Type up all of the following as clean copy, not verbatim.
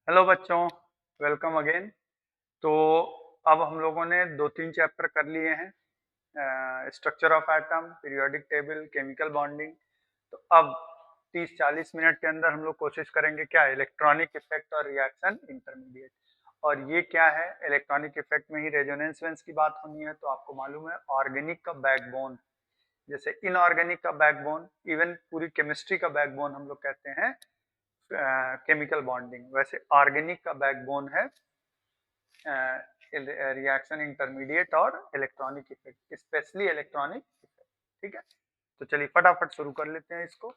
Hello बच्चों, welcome again. तो अब हम लोगों ने दो तीन चैप्टर कर लिए हैं, structure of atom, periodic table, chemical bonding. तो अब 30-40 मिनट के अंदर हम लोग कोशिश करेंगे क्या, इलेक्ट्रॉनिक इफेक्ट और रिएक्शन इंटरमीडिएट। और ये क्या है, इलेक्ट्रॉनिक इफेक्ट में ही रेजोनेंस वेव्स की बात होनी है। तो आपको मालूम है ऑर्गेनिक का बैकबोन, जैसे इनऑर्गेनिक का बैकबोन, इवन पूरी केमिस्ट्री का बैकबोन हम लोग कहते हैं केमिकल बॉन्डिंग, वैसे ऑर्गेनिक का बैकबोन है रिएक्शन इंटरमीडिएट और electronic effect, specially electronic effect. ठीक है, तो चलिए फटाफट शुरू कर लेते हैं इसको।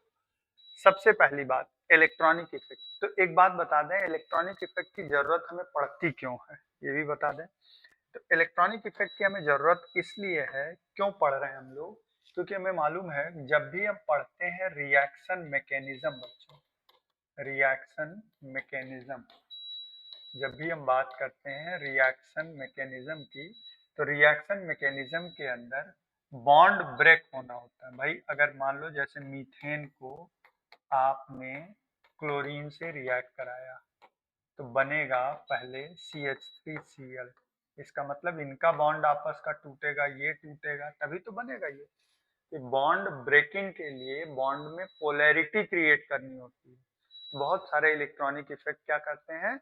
सबसे पहली बात, इलेक्ट्रॉनिक इफेक्ट। तो एक बात बता दें, इलेक्ट्रॉनिक इफेक्ट की जरूरत हमें पड़ती क्यों है, ये भी बता दें। तो इलेक्ट्रॉनिक इफेक्ट की हमें जरूरत इसलिए है, क्यों पढ़ रहे हैं हम लोग, क्योंकि हमें मालूम है जब भी हम पढ़ते हैं रिएक्शन मैकेनिज्म, बच्चों रिएक्शन मैकेनिज्म, जब भी हम बात करते हैं रिएक्शन मैकेनिज्म की, तो रिएक्शन मैकेनिज्म के अंदर बॉन्ड ब्रेक होना होता है। भाई अगर मान लो जैसे मीथेन को आपने क्लोरीन से रिएक्ट कराया तो बनेगा पहले CH3Cl। इसका मतलब इनका बॉन्ड आपस का टूटेगा, ये टूटेगा, तभी तो बनेगा ये बॉन्ड ब्रेकिंग के लिए बॉन्ड में पोलैरिटी क्रिएट करनी होती है। बहुत सारे इलेक्ट्रॉनिक इफेक्ट क्या करते हैं,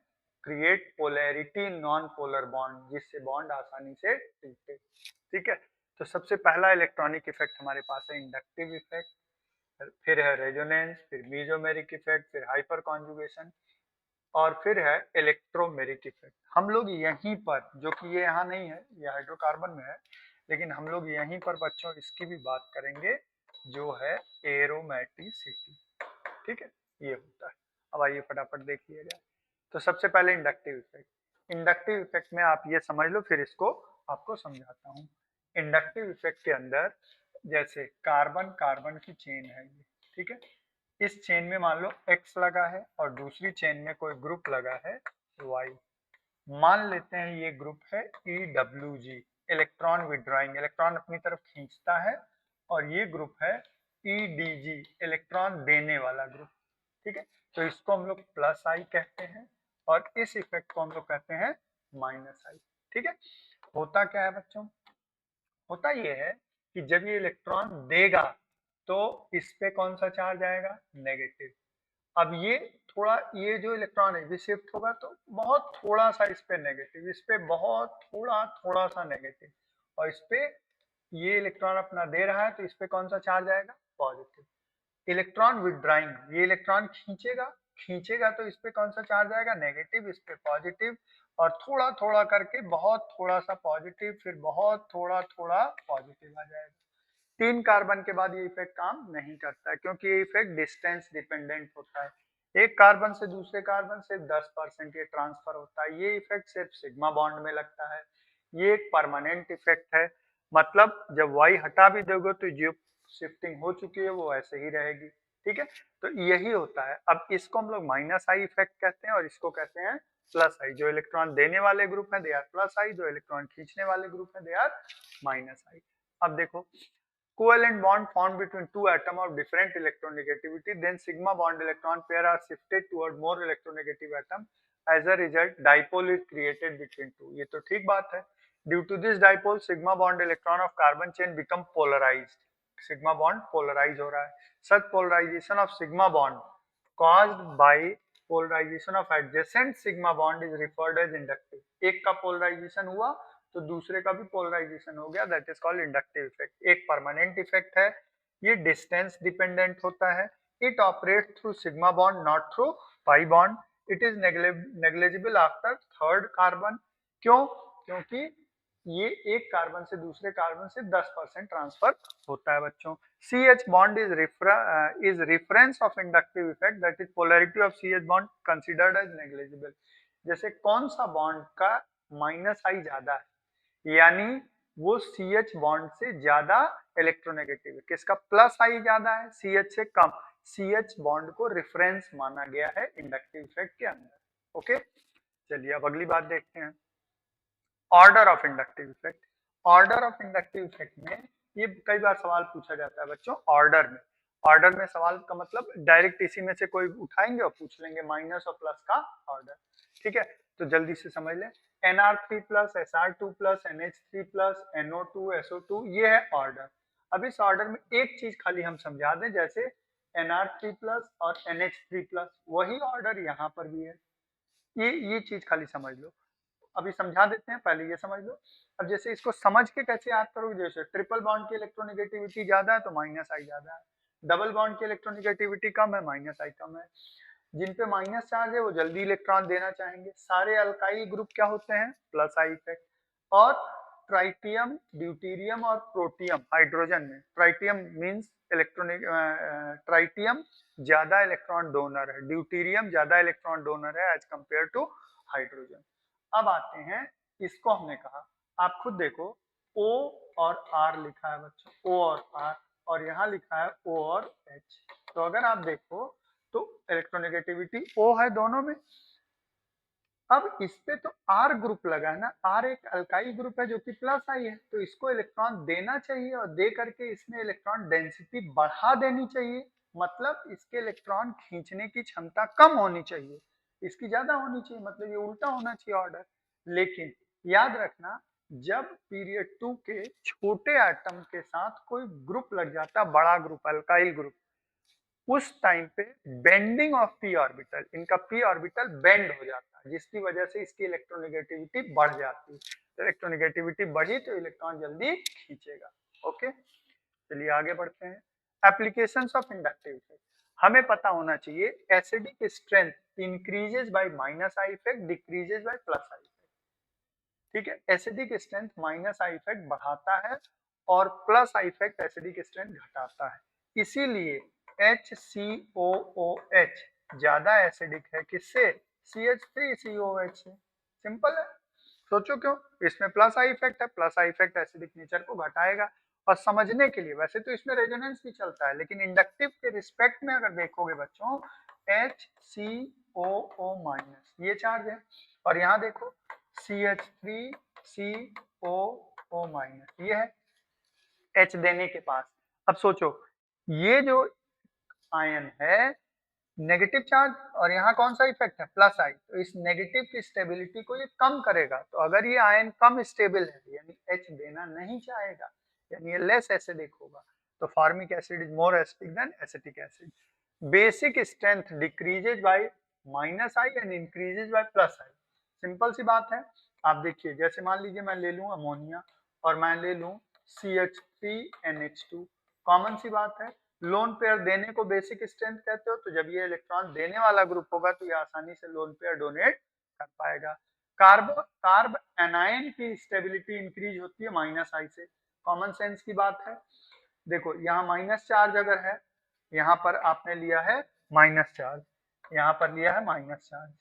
create polarity non polar bond, जिससे बॉन्ड आसानी से टूटे। ठीक है, तो सबसे पहला इलेक्ट्रॉनिक इफेक्ट हमारे पास है इंडक्टिव इफेक्ट, फिर है रेजोनेंस, फिर मीजोमेरिक इफेक्ट, फिर हाइपर कॉन्जुगेशन, और फिर है इलेक्ट्रोमेरिक इफेक्ट। हम लोग यहीं पर, जो कि ये यहाँ नहीं है, ये हाइड्रोकार्बन में है, लेकिन हम लोग यहीं पर बच्चों इसकी भी बात करेंगे, जो है एरोमेटिसिटी। ठीक है, ये होता है। अब आइए फटाफट देखिएगा। तो सबसे पहले इंडक्टिव इफेक्ट। इंडक्टिव इफेक्ट में आप ये समझ लो, फिर इसको आपको समझाता हूँ। इंडक्टिव इफेक्ट के अंदर जैसे कार्बन कार्बन की चेन है ये, ठीक है, इस चेन में मान लो X लगा है और दूसरी चेन में कोई ग्रुप लगा है Y। मान लेते हैं ये ग्रुप है EWG, इलेक्ट्रॉन विड्रॉइंग, इलेक्ट्रॉन अपनी तरफ खींचता है, और ये ग्रुप है EDG, इलेक्ट्रॉन देने वाला ग्रुप। ठीक है, तो इसको हम लोग प्लस आई कहते हैं और इस इफेक्ट को हम लोग कहते हैं माइनस आई। ठीक है, होता क्या है बच्चों, होता ये है कि जब ये इलेक्ट्रॉन देगा तो इस पे कौन सा चार्ज आएगा, नेगेटिव। अब ये थोड़ा, ये जो इलेक्ट्रॉन है ये शिफ्ट होगा तो बहुत थोड़ा सा इस पे नेगेटिव, इस पे बहुत थोड़ा थोड़ा सा नेगेटिव, और इस पे ये इलेक्ट्रॉन अपना दे रहा है तो इस पे कौन सा चार्ज आएगा, पॉजिटिव। इलेक्ट्रॉन विड्राइंग, ये इलेक्ट्रॉन खींचेगा, खींचेगा तो इस पे कौन सा चार्ज आएगा, नेगेटिव, इस पे पॉजिटिव, और थोड़ा थोड़ा करके बहुत थोड़ा सा पॉजिटिव, फिर बहुत थोड़ा थोड़ा पॉजिटिव आ जाएगा। 3 कार्बन के बाद ये इफेक्ट काम नहीं करता है, क्योंकि ये इफेक्ट डिस्टेंस डिपेंडेंट होता है। एक कार्बन से दूसरे कार्बन से 10% ये ट्रांसफर होता है। ये इफेक्ट सिर्फ सिग्मा बॉन्ड में लगता है। ये एक परमानेंट इफेक्ट है, मतलब जब वाई हटा भी दोगे तो जो शिफ्टिंग हो चुकी है वो ऐसे ही रहेगी। ठीक है, तो यही होता है। अब इसको हम लोग माइनस आई इफेक्ट कहते हैं और इसको कहते हैं प्लस आई। जो इलेक्ट्रॉन देने वाले ग्रुप है दे आर प्लस आई, जो इलेक्ट्रॉन खींचने वाले ग्रुप है दे आर माइनस आई। अब देखो, covalent bond formed between two atoms of different electronegativity, then sigma bond electron pair are shifted toward more electronegative atom. As a result, dipole is created between two. ये तो ठीक बात है। Due to this dipole, sigma bond electron of carbon chain become polarized. Sigma bond polarize हो रहा है। Such polarization of sigma bond caused by polarization of adjacent sigma bond is referred as inductive. एक का polarization हुआ तो दूसरे का भी पोलराइजेशन हो गया, that is called inductive effect. एक परमानेंट इफेक्ट है, ये डिस्टेंस डिपेंडेंट होता है। It operate through sigma bond not through pi bond. It is negligible after third carbon. क्यों, क्योंकि ये एक कार्बन से दूसरे कार्बन से 10% ट्रांसफर होता है बच्चों। CH bond is reference of inductive effect, that is polarity of CH bond considered as negligible. जैसे कौन सा बॉन्ड का माइनस आई ज्यादा है, यानी वो CH बॉन्ड से ज्यादा इलेक्ट्रोनेगेटिव है, किसका प्लस आई ज्यादा है, CH से कम। CH बॉन्ड को रेफरेंस माना गया है इंडक्टिव इफेक्ट के अंदर। ओके, चलिए अब अगली बात देखते हैं, order of inductive effect. Order of inductive effect में ये कई बार सवाल पूछा जाता है बच्चों, ऑर्डर में। ऑर्डर में सवाल का मतलब डायरेक्ट इसी में से कोई उठाएंगे और पूछ लेंगे माइनस और प्लस का ऑर्डर। ठीक है, तो जल्दी से समझ लें, Nr3 plus Sr2 plus NH3 plus NO2 SO2 ये है ऑर्डर। अब इस ऑर्डर में एक चीज खाली हम समझा दें, जैसे Nr3 प्लस और NH3 प्लस, वही ऑर्डर यहाँ पर भी है। ये चीज खाली समझ लो। अभी समझा देते हैं, पहले ये समझ लो। अब जैसे इसको समझ के कैसे याद करोगे, जैसे ट्रिपल बॉन्ड की इलेक्ट्रोनेगेटिविटी ज्यादा है तो माइनस आई ज्यादा है, डबल बॉन्ड की इलेक्ट्रोनेगेटिविटी कम है माइनस आई कम है। जिन पे माइनस चार्ज है वो जल्दी इलेक्ट्रॉन देना चाहेंगे। सारे अल्काइल ग्रुप क्या होते हैं, प्लस आई इफेक्ट। और ट्राइटियम, ड्यूटीरियम और प्रोटियम, हाइड्रोजन में ट्राइटियम मींस इलेक्ट्रॉनिक, ट्राइटियम ज्यादा इलेक्ट्रॉन डोनर है, ड्यूटीरियम ज्यादा इलेक्ट्रॉन डोनर है एज कंपेयर टू हाइड्रोजन। अब आते हैं, इसको हमने कहा, आप खुद देखो O और R लिखा है बच्चों, O और R, और यहाँ लिखा है O और H। तो अगर आप देखो तो इलेक्ट्रोनेगेटिविटी O है दोनों में। अब इस पे तो R ग्रुप लगा है ना, R एक अल्काइल ग्रुप है जो कि प्लस आई है, तो इसको इलेक्ट्रॉन देना चाहिए और दे करके इसमें इलेक्ट्रॉन डेंसिटी बढ़ा देनी चाहिए। मतलब इसके इलेक्ट्रॉन खींचने की क्षमता कम होनी चाहिए, इसकी ज्यादा होनी चाहिए, मतलब ये उल्टा होना चाहिए ऑर्डर। लेकिन याद रखना, जब पीरियड 2 के छोटे एटम के साथ कोई ग्रुप लग जाता, बड़ा ग्रुप अल्काइल ग्रुप, उस टाइम पे बेंडिंग ऑफ पी ऑर्बिटल, इनका पी ऑर्बिटल बेंड हो जाता है, जिसकी वजह से इसकी इलेक्ट्रोनेगेटिविटी बढ़ जाती है। तो इलेक्ट्रोनेगेटिविटी बढ़ी तो इलेक्ट्रॉन जल्दी खींचेगा। ओके, चलिए आगे बढ़ते हैं। एप्लीकेशंस ऑफ इंडक्टिव इफेक्ट, हमें पता होना चाहिए acidic strength increases by minus I effect, decreases by plus I effect. ठीक है, acidic strength minus I effect बढ़ाता है और plus I effect acidic strength घटाता है। इसीलिए HCOOH ज्यादा एसिडिक है किससे, CH3COH से। सिंपल है, सोचो क्यों, इसमें प्लस आई इफेक्ट है, plus I effect acidic nature को घटाएगा। और समझने के लिए, वैसे तो इसमें रेजोनेंस भी चलता है, लेकिन इंडक्टिव के रिस्पेक्ट में अगर देखोगे बच्चों, HCOO माइनस ये चार्ज है, और यहाँ देखो CH3COO माइनस ये है H देने के पास। अब सोचो, ये जो आयन है नेगेटिव चार्ज, और यहाँ कौन सा इफेक्ट है, प्लस आई, तो इस नेगेटिव की स्टेबिलिटी को ये कम करेगा। तो अगर ये आयन कम स्टेबल है यानी H देना नहीं चाहेगा, यानी ये लेस एसिडिक होगा, तो formic acid is more acidic than acetic acid. Basic strength decreases by minus I and increases by plus I. Simple सी बात है, आप देखिए, जैसे मान लीजिए मैं ले लूं अमोनिया और मैं ले लूं CH3NH2, कॉमन सी बात है, लोन पेयर देने को बेसिक स्ट्रेंथ कहते हो, तो जब ये इलेक्ट्रॉन देने वाला ग्रुप होगा तो ये आसानी से लोन पेयर डोनेट कर पाएगा। कार्ब एनायन की स्टेबिलिटी इंक्रीज होती है माइनस आई से, कॉमन सेंस की बात है। देखो यहाँ माइनस चार्ज अगर है, यहाँ पर आपने लिया है माइनस चार्ज, यहाँ पर लिया है माइनस चार्ज,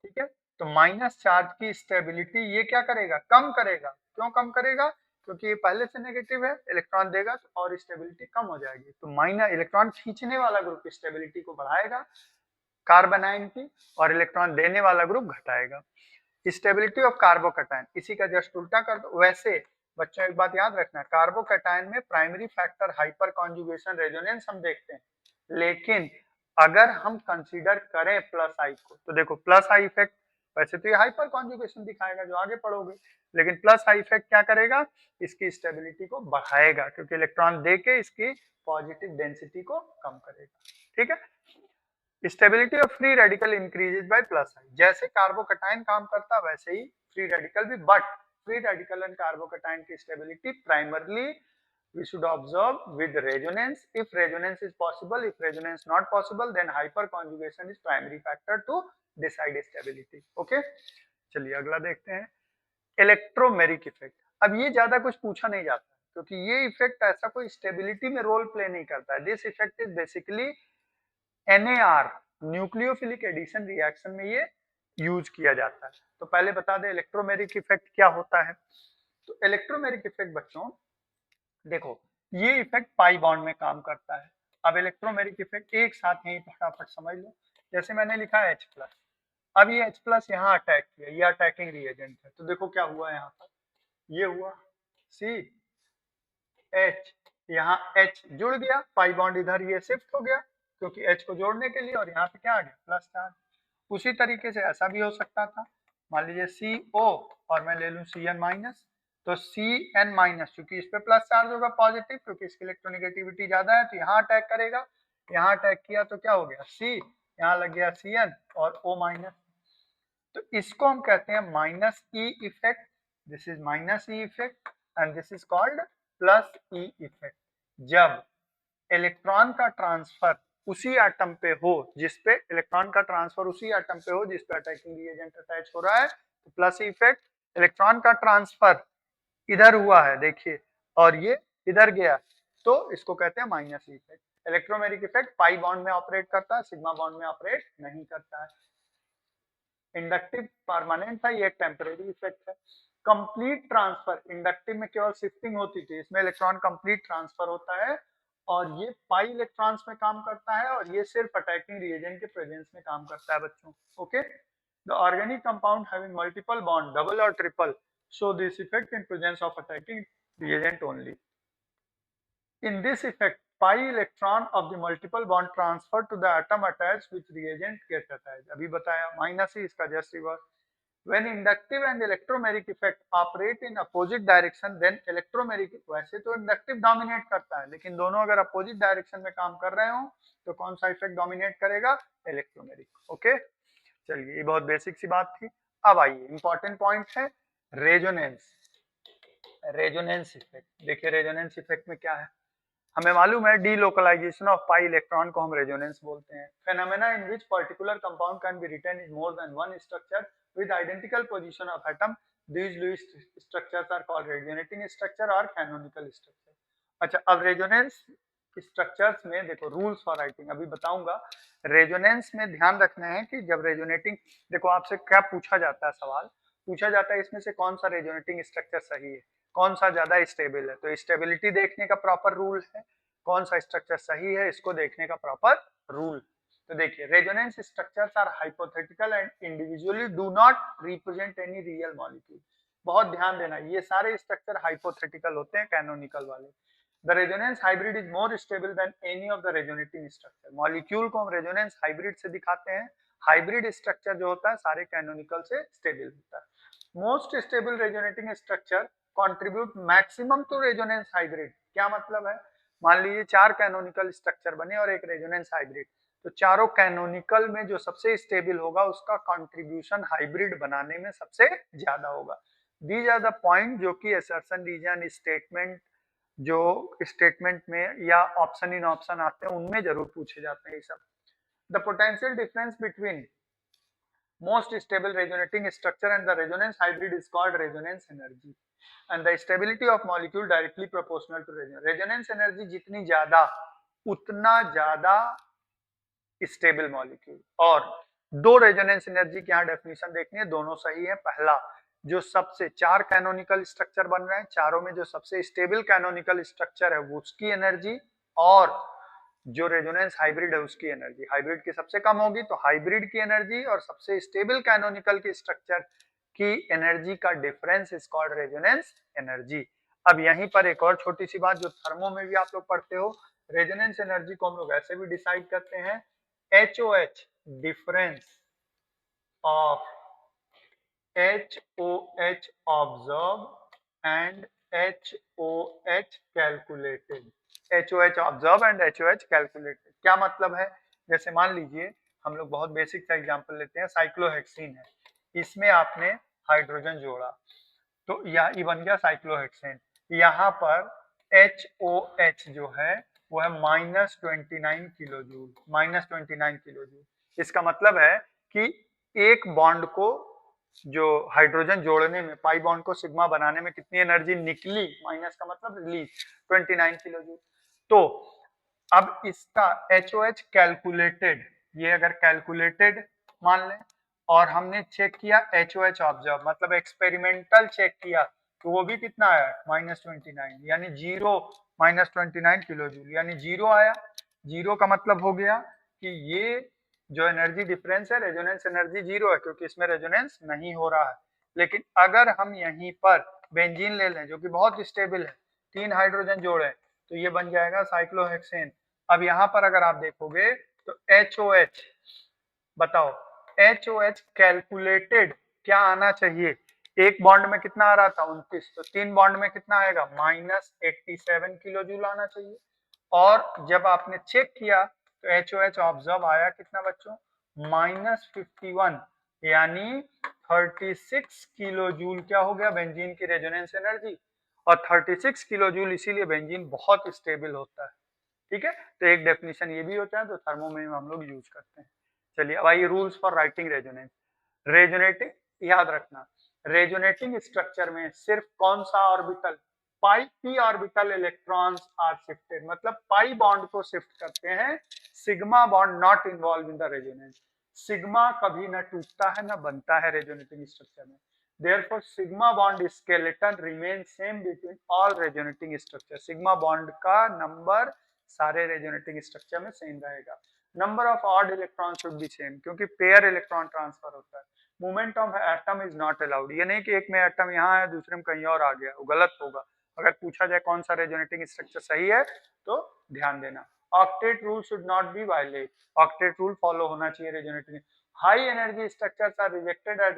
ठीक है, तो माइनस चार्ज की स्टेबिलिटी ये क्या करेगा, कम करेगा। क्यों कम करेगा, क्योंकि ये पहले से नेगेटिव है, इलेक्ट्रॉन देगा तो और स्टेबिलिटी कम हो जाएगी, तो माइनस इलेक्ट्रॉन खींचने वाला ग्रुप स्टेबिलिटी को बढ़ाएगा कार्बन आयन की, और इलेक्ट्रॉन देने वाला ग्रुप घटाएगा। स्टेबिलिटी ऑफ कार्बोकैटायन, इसी का जस्ट उल्टा कर दो। वैसे बच्चों एक बात याद रखना, कार्बोकैटायन में primary factor hyper conjugation resonance हम देखते हैं, लेकिन अगर हम कंसीडर करें प्लस आई को, तो देखो प्लस आई इफेक्ट, वैसे तो ये हाइपर कॉन्जुगेशन दिखाएगा जो आगे पढ़ोगे, लेकिन प्लस आई इफेक्ट क्या करेगा, इसकी स्टेबिलिटी को बढ़ाएगा, क्योंकि इलेक्ट्रॉन देके इसकी पॉजिटिव डेंसिटी को कम करेगा। ठीक है, stability of free radical increases by plus I, जैसे कार्बोकैटायन काम करता वैसे ही फ्री रेडिकल भी, but free radical and carbocation की stability primarily we should observe with resonance. If resonance is possible, if resonance not possible, then hyperconjugation is primary factor to decide stability. Okay, चलिए अगला देखते हैं, electromeric effect. अब ये ज्यादा कुछ पूछा नहीं जाता, क्योंकि ये इफेक्ट ऐसा कोई स्टेबिलिटी में रोल प्ले नहीं करता है। This effect is basically NAR, nucleophilic addition reaction में ये यूज किया जाता है। तो पहले बता दें इलेक्ट्रोमेरिक इफेक्ट क्या होता है। तो इलेक्ट्रोमेरिक इफेक्ट बच्चों देखो, ये इफेक्ट पाई बॉन्ड में काम करता है। अब इलेक्ट्रोमेरिक इफेक्ट एक साथ यही फटाफट समझ लो, जैसे मैंने लिखा है H+, अब ये H+ यहाँ अटैक किया, ये अटैकिंग रिएजेंट है, तो देखो क्या हुआ यहाँ पर, ये हुआ CH, यहाँ H जुड़ गया, पाई बॉन्ड इधर ये शिफ्ट हो गया क्योंकि H को जोड़ने के लिए, और यहाँ पे क्या आ गया प्लस चार्ज। उसी तरीके से ऐसा भी हो सकता था, मान लीजिए CO और मैं ले लूं Cn माइनस, तो Cn माइनस चूंकि इस पे प्लस चार्ज होगा पॉजिटिव क्योंकि इसकी इलेक्ट्रोनेगेटिविटी ज्यादा है, तो यहाँ अटैक करेगा, यहाँ अटैक किया तो क्या हो गया C, यहाँ लग गया Cn और O माइनस। तो इसको हम कहते हैं minus E effect, this is minus E effect and this is called plus E effect. जब इलेक्ट्रॉन का ट्रांसफर उसी एटम पे हो जिस पे इलेक्ट्रॉन का ट्रांसफर उसी एटम पे हो जिस पे अटैकिंग रिएजेंट अटैच हो रहा है, तो प्लस इफेक्ट। इलेक्ट्रॉन का ट्रांसफर इधर हुआ है देखिए, और ये इधर गया, तो इसको कहते हैं minus effect. Electromeric effect pi bond में ऑपरेट करता है, सिग्मा बॉन्ड में ऑपरेट नहीं करता है। इंडक्टिव परमानेंट था, ये एक टेम्परेरी इफेक्ट है। कंप्लीट ट्रांसफर, इंडक्टिव में केवल शिफ्टिंग होती थी, इसमें इलेक्ट्रॉन कंप्लीट ट्रांसफर होता है और ये पाई इलेक्ट्रॉन्स में काम करता है और ये सिर्फ अटैकिंग रिएजेंट के प्रेजेंस में काम करता है बच्चों। Okay, the organic compound having multiple bond double और triple show this effect in presence of attacking reagent only. In this effect, pi electron of the multiple bond transfer to the atom attached with reagent get attached. अभी बताया minus ही इसका just reverse. When inductive and electromeric effect operate in opposite direction, then electromeric, वैसे तो inductive dominate करता है, लेकिन दोनों अगर अपोजिट डायरेक्शन में काम कर रहे हो तो कौन सा इफेक्ट डोमिनेट करेगा, इलेक्ट्रोमेरिक। ओके, चलिए ये बहुत बेसिक सी बात थी। अब आइए इंपॉर्टेंट पॉइंट है रेजोनेंस। रेजोनेंस इफेक्ट देखिए, रेजोनेंस इफेक्ट में क्या है, हमें मालूम है डीलोकलाइजेशन ऑफ पाई इलेक्ट्रॉन को हम रेजोनेंस बोलते हैं। Phenomena in which particular compound can be written in more than one structure with identical position of atom, these Lewis structures are called resonating structure और कैनोनिकल स्ट्रक्चर। अच्छा, अब resonance structures में देखो rules for writing अभी बताऊंगा। Resonance में ध्यान रखना है कि जब रेजोनेटिंग, देखो आपसे क्या पूछा जाता है, सवाल पूछा जाता है इसमें से कौन सा रेजोनेटिंग स्ट्रक्चर सही है, कौन सा ज्यादा स्टेबल है, तो स्टेबिलिटी देखने का प्रॉपर रूल है, कौन सा स्ट्रक्चर सही है इसको देखने का प्रॉपर रूल। तो देखिए, resonance structures are hypothetical and individually do not represent any real molecule. बहुत ध्यान देना, ये सारे स्ट्रक्चर हाइपोथेटिकल होते हैं, कैनोनिकल वाले। The resonance hybrid is more stable then any of the resonating structure. Molecule को हम रेजोनेंस हाइब्रिड से दिखाते हैं, हाइब्रिड स्ट्रक्चर जो होता है सारे कैनोनिकल से स्टेबल होता है। Most stable resonating structure contribute maximum to resonance hybrid. क्या मतलब है, मान लीजिए 4 कैनोनिकल स्ट्रक्चर बने और एक रेजोनेंस हाइब्रिड, तो चारों कैनोनिकल में जो सबसे स्टेबल होगा उसका कंट्रीब्यूशन हाइब्रिड बनाने में सबसे ज्यादा होगा। दीज आर द पॉइंट जो कि असर्शन रीजन स्टेटमेंट, जो स्टेटमेंट में या ऑप्शन इन ऑप्शन आते हैं उनमें जरूर पूछे जाते हैं ये सब। The potential difference between most stable resonating structure and the resonance hybrid is called resonance energy, and the stability of molecule directly proportional to resonance. resonance energy जितनी ज्यादा उतना ज्यादा स्टेबल मॉलिक्यूल। और दो रेजोनेंस एनर्जी की यहाँ definition देखनी है, दोनों सही है। पहला, जो सबसे 4 कैनोनिकल स्ट्रक्चर बन रहे हैं, चारों में जो सबसे स्टेबल कैनोनिकल स्ट्रक्चर है वो उसकी एनर्जी, और जो रेजोनेंस हाइब्रिड है उसकी एनर्जी। हाइब्रिड की सबसे कम होगी तो हाइब्रिड की एनर्जी, और सबसे स्टेबल कैनोनिकल की स्ट्रक्चर की एनर्जी का difference is called resonance energy. अब यहीं पर एक और छोटी सी बात जो थर्मो में भी आप लोग पढ़ते हो, रेजोनेंस एनर्जी को हम लोग ऐसे भी डिसाइड करते हैं, HOH difference of HOH observe and HOH calculated. HOH observe and HOH calculated क्या मतलब है, जैसे मान लीजिए हम लोग बहुत बेसिक सा एग्जांपल लेते हैं, साइक्लोहेक्सीन है, इसमें आपने हाइड्रोजन जोड़ा तो यह ये बन गया साइक्लोहेक्सेन। यहाँ पर HOH जो है वो है -29 किलो जूल, -29 किलो जूल। इसका मतलब है कि एक बॉन्ड को जो हाइड्रोजन जोड़ने में, पाई बॉन्ड को सिग्मा बनाने में कितनी एनर्जी निकली, माइनस का मतलब रिलीज, 29 किलो जूल। तो अब इसका HOH कैलकुलेटेड, ये अगर कैलकुलेटेड मान लें और हमने चेक किया HOH ऑब्जर्व मतलब एक्सपेरिमेंटल चेक किया, तो वो भी कितना आया -29, यानी 0 -29 किलो जूल, यानी 0 आया। 0 का मतलब हो गया कि ये जो एनर्जी डिफरेंस है, रेजोनेंस एनर्जी 0 है क्योंकि इसमें रेजोनेंस नहीं हो रहा है। लेकिन अगर हम यहीं पर बेंजीन ले लें जो कि बहुत स्टेबल है, 3 हाइड्रोजन जोड़े तो ये बन जाएगा साइक्लोहेक्सेन। अब यहाँ पर अगर आप देखोगे तो HOH, बताओ HOH कैलकुलेटेड क्या आना चाहिए, एक बॉन्ड में कितना आ रहा था 29, तो 3 बॉन्ड में कितना आएगा -87 किलो जूल आना चाहिए। और जब आपने चेक किया तो HOH ऑब्जर्व आया कितना बच्चों -51, यानी 36 किलो जूल क्या हो गया बेंजीन की रेजोनेंस एनर्जी। और 36 किलो जूल इसीलिए बेंजीन बहुत स्टेबल होता है। ठीक है, तो एक डेफिनेशन ये भी होता है तो थर्मो में हम लोग यूज करते हैं। चलिए अब आइए rules for writing resonance. Resonating याद रखना, रेजोनेटिंग स्ट्रक्चर में सिर्फ कौन सा orbital, pi p orbital electrons are shifted, मतलब पाई बॉन्ड को शिफ्ट करते हैं, sigma bond not involve in the resonance. सिग्मा कभी न टूटता है न बनता है रेजोनेटिंग स्ट्रक्चर में। Therefore, sigma bond skeleton remains same between all resonating structure. Sigma bond का नंबर सारे रेजोनेटिंग स्ट्रक्चर में सेम रहेगा। Number of odd electron should be same, क्योंकि पेयर इलेक्ट्रॉन ट्रांसफर होता है। Movement of atom is not allowed, ये नहीं कि एक में एटम यहाँ है दूसरे में कहीं और आ गया, वो गलत होगा। अगर पूछा जाए कौन सा रेजोनेटिंग स्ट्रक्चर सही है तो ध्यान देना। Octet rule should not be violate, octet rule follow होना चाहिए resonating. High energy structures are rejected as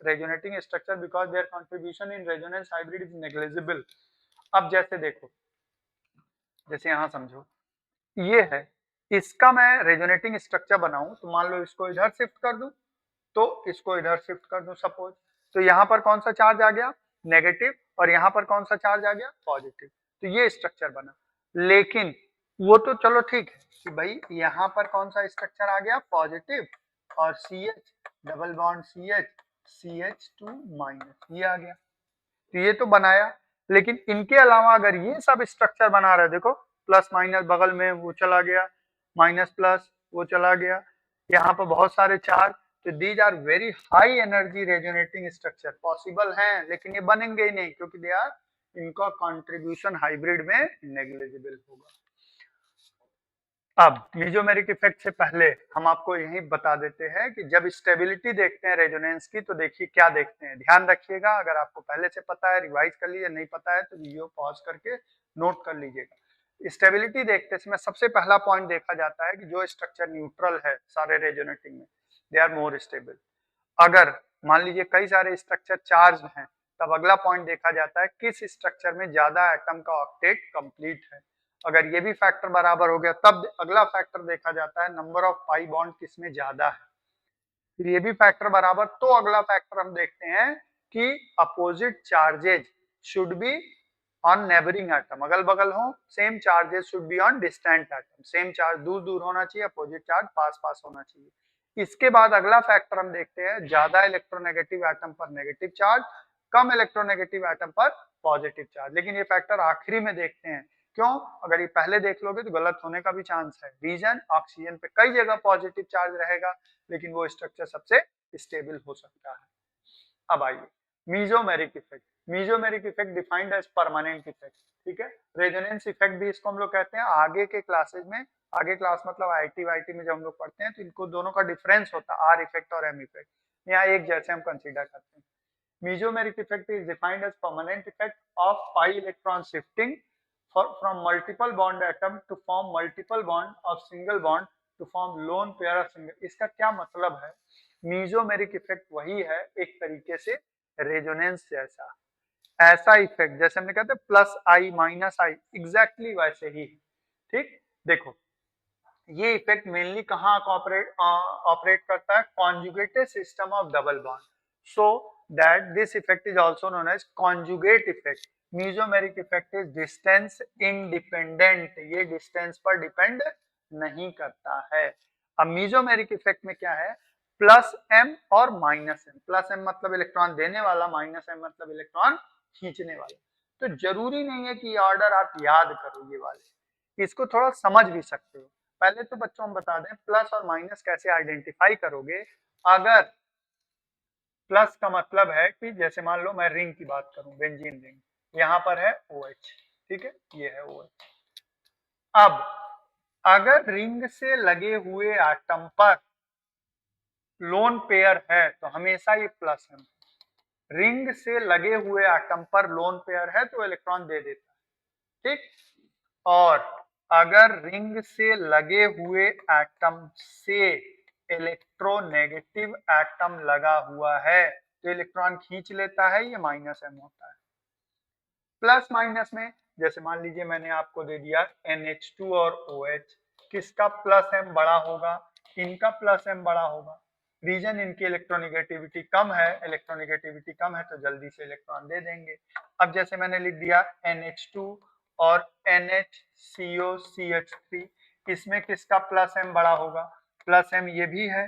resonating structure because their contribution in resonance hybrid is negligible. अब जैसे देखो, जैसे यहाँ समझो ये है, इसका मैं रेजोनेटिंग स्ट्रक्चर बनाऊं तो मान लो इसको इधर शिफ्ट कर दूं तो इसको इधर शिफ्ट कर दूं सपोज, तो यहाँ पर कौन सा चार्ज आ गया नेगेटिव और यहाँ पर कौन सा चार्ज आ गया पॉजिटिव, तो ये स्ट्रक्चर बना। लेकिन वो तो चलो ठीक है कि भाई यहाँ पर कौन सा स्ट्रक्चर आ गया पॉजिटिव और CH double bond CH2 minus, ये आ गया, तो ये तो बनाया। लेकिन इनके अलावा अगर ये सब स्ट्रक्चर बना रहे, देखो प्लस माइनस बगल में वो चला गया, माइनस प्लस वो चला गया, यहाँ पर बहुत सारे चार्ज, तो these are very high energy resonating structure, possible हैं लेकिन ये बनेंगे ही नहीं क्योंकि दे आर, इनका कंट्रीब्यूशन हाइब्रिड में नेग्लिजिबल होगा। अब मीजोमेरिक इफेक्ट से पहले हम आपको यही बता देते हैं कि जब स्टेबिलिटी देखते हैं रेजोनेंस की तो देखिए क्या देखते हैं, ध्यान रखिएगा। अगर आपको पहले से पता है रिवाइज कर लीजिए, नहीं पता है तो वीडियो पॉज करके नोट कर लीजिएगा। स्टेबिलिटी देखते समय सबसे पहला पॉइंट देखा जाता है कि जो स्ट्रक्चर न्यूट्रल है सारे रेजोनेटिंग में, दे आर मोर स्टेबल। अगर मान लीजिए कई सारे स्ट्रक्चर चार्ज हैं तब अगला पॉइंट देखा जाता है किस स्ट्रक्चर में ज्यादा एटम का ऑक्टेट कंप्लीट है। अगर ये भी फैक्टर बराबर हो गया तब अगला फैक्टर देखा जाता है नंबर ऑफ पाई बॉन्ड किसमें ज्यादा है। फिर ये भी फैक्टर बराबर तो अगला फैक्टर हम देखते हैं कि opposite charges should be on neighbouring atom, अगल बगल हो, same charges should be on distant atom, same charge दूर दूर होना चाहिए, अपोजिट चार्ज पास पास होना चाहिए। इसके बाद अगला फैक्टर हम देखते हैं ज्यादा इलेक्ट्रोनेगेटिव एटम पर नेगेटिव चार्ज, कम इलेक्ट्रोनेगेटिव एटम पर पॉजिटिव चार्ज। लेकिन ये फैक्टर आखिरी में देखते हैं, क्यों? अगर ये पहले देख लोगे तो गलत होने का भी चांस है। रीजन ऑक्सीजन पे कई जगह पॉजिटिव चार्ज रहेगा लेकिन वो स्ट्रक्चर सबसे स्टेबल हो सकता है। अब आइए mesomeric effect. Mesomeric effect defined as permanent effect, ठीक है। रेजोनेंस इफेक्ट भी इसको हम लोग कहते हैं। आगे के क्लासेज में, आगे क्लास मतलब आईटी वाईटी में जब हम लोग पढ़ते हैं तो इनको दोनों का डिफरेंस होता है, आर इफेक्ट और एम इफेक्ट। यहाँ एक जैसे हम कंसीडर करते हैं। Mesomeric effect is defined as permanent effect of pi electron shifting from multiple bond atom to form multiple bond of single bond to form lone pair of single। इसका क्या मतलब है? Mesomeric effect वही है एक तरीके से रेजोनेंस जैसा, ऐसा इफेक्ट जैसे हमने कहते प्लस आई माइनस आई, एग्जैक्टली वैसे ही। ठीक, देखो ये इफेक्ट मेनली कहाँ ऑपरेट करता है? Conjugated system of double bond, so that this effect is also known as conjugate effect. Mesomeric effect is distance independent, ये डिस्टेंस पर डिपेंड नहीं करता है। अब मीजोमेरिक इफेक्ट में क्या है? प्लस एम और माइनस एम। प्लस एम मतलब इलेक्ट्रॉन देने वाला, माइनस एम मतलब इलेक्ट्रॉन खींचने वाला। तो जरूरी नहीं है कि ये ऑर्डर आप याद करो, ये वाले इसको थोड़ा समझ भी सकते हो। पहले तो बच्चों हम बता दें प्लस और माइनस कैसे आइडेंटिफाई करोगे। अगर प्लस का मतलब है कि जैसे मान लो मैं रिंग की बात करूं, बेंजीन रिंग, यहाँ पर है OH, ठीक है, ये है OH। अब अगर रिंग से लगे हुए एटम पर लोन पेयर है तो हमेशा ये प्लस है। रिंग से लगे हुए एटम पर लोन पेयर है तो इलेक्ट्रॉन दे देता है, ठीक। और अगर रिंग से लगे हुए एटम से इलेक्ट्रोनेगेटिव एटम लगा हुआ है तो इलेक्ट्रॉन खींच लेता है, ये माइनस एम होता है। प्लस माइनस में जैसे मान लीजिए मैंने आपको दे दिया NH2 और OH, किसका प्लस एम बड़ा होगा, इनका प्लस एम बड़ा होगा। रीजन इनकी इलेक्ट्रोनिगेटिविटी कम है, इलेक्ट्रोनिगेटिविटी कम है तो जल्दी से इलेक्ट्रॉन दे देंगे। अब जैसे मैंने लिख दिया NH2 और NHCOCH3, इसमें किसका प्लस एम बड़ा होगा, प्लस एम ये भी है,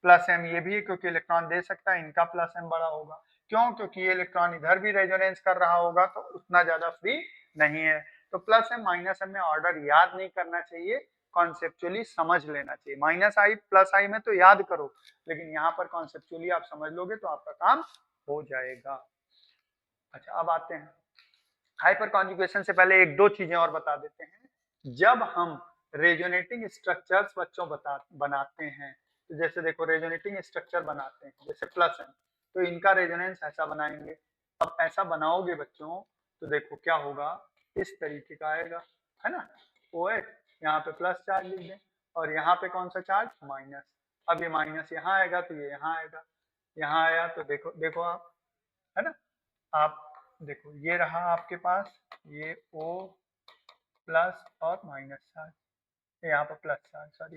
प्लस एम ये भी है क्योंकि इलेक्ट्रॉन दे सकता है, इनका प्लस एम बड़ा होगा। क्यों, क्योंकि ये इलेक्ट्रॉन इधर भी रेजोनेंस कर रहा होगा तो उतना ज्यादा फ्री नहीं है। तो प्लस एम माइनस एम में ऑर्डर याद नहीं करना चाहिए, कॉन्सेप्चुअली समझ लेना चाहिए। माइनस आई प्लस आई में तो याद करो, लेकिन यहाँ पर कॉन्सेप्चुअली आप समझ लोगे तो आपका काम हो जाएगा। अच्छा अब आते हैं हाइपर कॉन्जुगेशन से पहले एक दो चीजें और बता देते हैं। जब हम रेजोनेटिंग स्ट्रक्चर्स बच्चों बनाते हैं, तो जैसे देखो रेजोनेटिंग स्ट्रक्चर बनाते हैं जैसे प्लस एन, तो इनका रेजोनेंस ऐसा बनाएंगे। अब ऐसा बनाओगे बच्चों तो देखो क्या होगा, इस तरीके का आएगा, है ना। OH यहाँ पे प्लस चार्ज लिख दें और यहाँ पे कौन सा चार्ज, माइनस। अब ये माइनस यहाँ आएगा तो ये यहाँ आएगा, यहाँ आया तो देखो देखो आप, है ना। आप देखो ये रहा आपके पास ये O प्लस और माइनस चार्ज, यहाँ पर plus charge, sorry